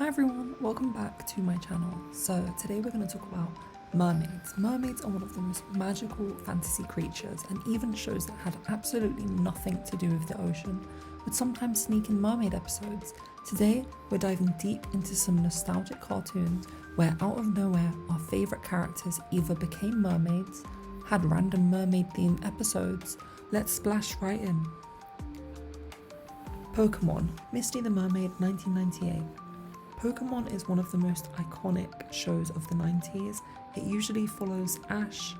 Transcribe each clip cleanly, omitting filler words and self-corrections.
Hi everyone, welcome back to my channel. So today we're going to talk about mermaids. Mermaids are one of the most magical fantasy creatures, and even shows that had absolutely nothing to do with the ocean would sometimes sneak in mermaid episodes. Today we're diving deep into some nostalgic cartoons where out of nowhere our favourite characters either became mermaids, had random mermaid themed episodes. Let's splash right in. Pokémon, Misty the Mermaid, 1998. Pokémon is one of the most iconic shows of the 90s. It usually follows Ash,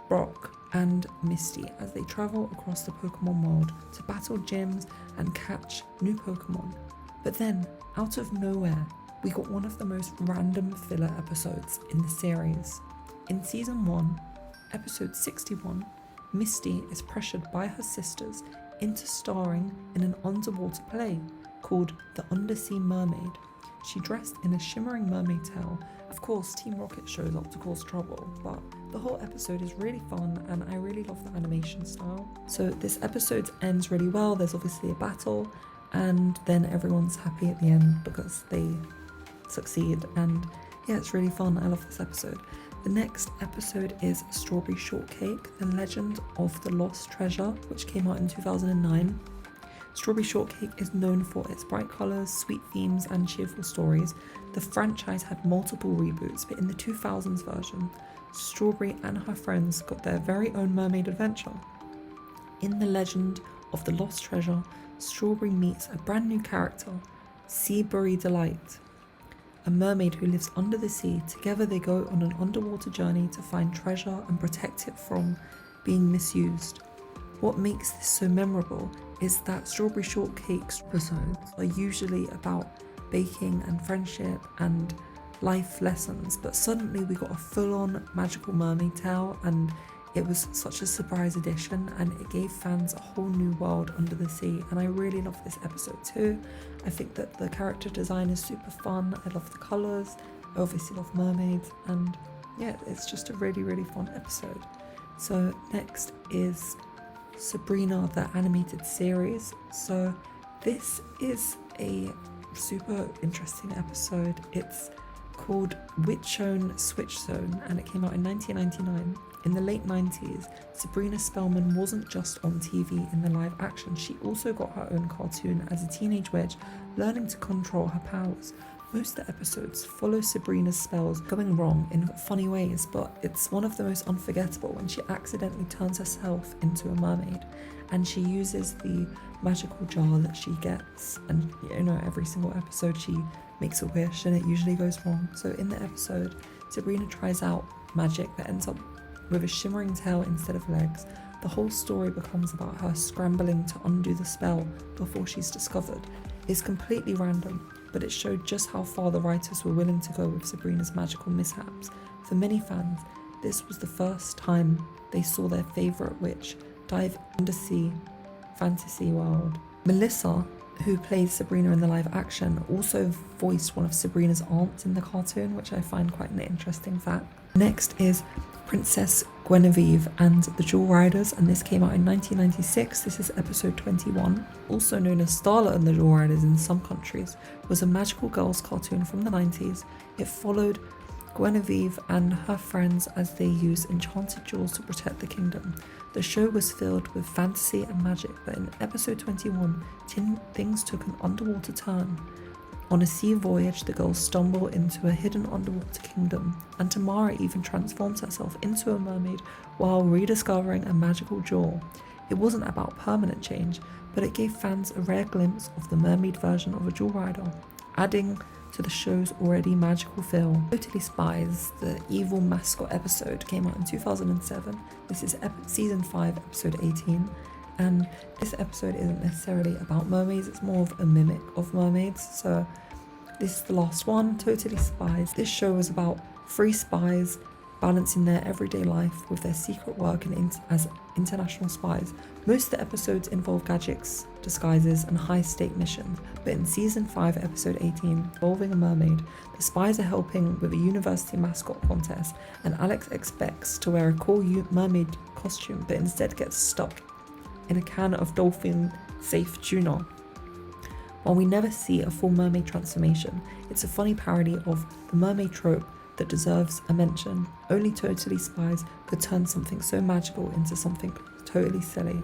Brock and Misty as they travel across the Pokémon world to battle gyms and catch new Pokémon. But then, out of nowhere, we got one of the most random filler episodes in the series. In Season 1, Episode 61, Misty is pressured by her sisters into starring in an underwater play called The Undersea Mermaid. She dressed in a shimmering mermaid tail. Of course, Team Rocket shows up to cause trouble, but the whole episode is really fun and I really love the animation style. So this episode ends really well. There's obviously a battle and then everyone's happy at the end because they succeed, and yeah, it's really fun. I love this episode. The next episode is Strawberry Shortcake, The Legend of the Lost Treasure, which came out in 2009. Strawberry Shortcake is known for its bright colours, sweet themes and cheerful stories. The franchise had multiple reboots, but in the 2000s version, Strawberry and her friends got their very own mermaid adventure. In The Legend of the Lost Treasure, Strawberry meets a brand new character, Seabury Delight, a mermaid who lives under the sea. Together they go on an underwater journey to find treasure and protect it from being misused. What makes this so memorable is that Strawberry Shortcake's episodes are usually about baking and friendship and life lessons, but suddenly we got a full-on magical mermaid tale, and it was such a surprise addition and it gave fans a whole new world under the sea, and I really love this episode too. I think that the character design is super fun. I love the colours, I obviously love mermaids, and yeah, it's just a really fun episode. So next is Sabrina the animated series. So this is a super interesting episode. It's called Switch Zone and it came out in 1999. In the late 90s, Sabrina Spellman wasn't just on TV in the live action, she also got her own cartoon as a teenage witch, learning to control her powers. Most of the episodes follow Sabrina's spells going wrong in funny ways, but it's one of the most unforgettable when she accidentally turns herself into a mermaid and she uses the magical jar that she gets, and every single episode she makes a wish and it usually goes wrong. So in the episode, Sabrina tries out magic that ends up with a shimmering tail instead of legs. The whole story becomes about her scrambling to undo the spell before she's discovered. It's completely random, but it showed just how far the writers were willing to go with Sabrina's magical mishaps. For many fans, this was the first time they saw their favourite witch dive undersea fantasy world. Melissa, who played Sabrina in the live action, also voiced one of Sabrina's aunts in the cartoon, which I find quite an interesting fact. Next is Princess Guinevere and the Jewel Riders, and this came out in 1996. This is episode 21. Also known as Starlet and the Jewel Riders in some countries, was a magical girls cartoon from the 90s. It followed Guinevere and her friends as they use enchanted jewels to protect the kingdom. The show was filled with fantasy and magic, but in episode 21, things took an underwater turn. On a sea voyage, the girls stumble into a hidden underwater kingdom, and Tamara even transforms herself into a mermaid while rediscovering a magical jewel. It wasn't about permanent change, but it gave fans a rare glimpse of the mermaid version of a jewel rider, adding to the show's already magical feel. Totally Spies, the evil mascot episode, came out in 2007. This is season 5, episode 18. And this episode isn't necessarily about mermaids, it's more of a mimic of mermaids. So this is the last one, Totally Spies. This show was about 3 spies balancing their everyday life with their secret work as international spies. Most of the episodes involve gadgets, disguises and high-stake missions, but in season 5, episode 18, involving a mermaid, the spies are helping with a university mascot contest, and Alex expects to wear a cool mermaid costume but instead gets stuck in a can of dolphin safe tuna. While we never see a full mermaid transformation, it's a funny parody of the mermaid trope that deserves a mention. Only Totally Spies could turn something so magical into something totally silly.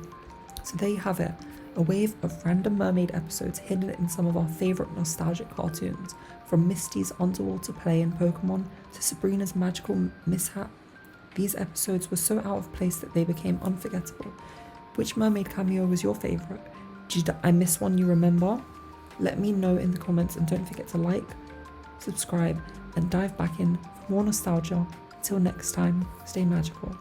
So there you have it, a wave of random mermaid episodes hidden in some of our favourite nostalgic cartoons, from Misty's underwater play in Pokémon to Sabrina's magical mishap. These episodes were so out of place that they became unforgettable. Which mermaid cameo was your favourite? Did I miss one you remember? Let me know in the comments, and don't forget to like, subscribe, and dive back in for more nostalgia. Until next time, stay magical.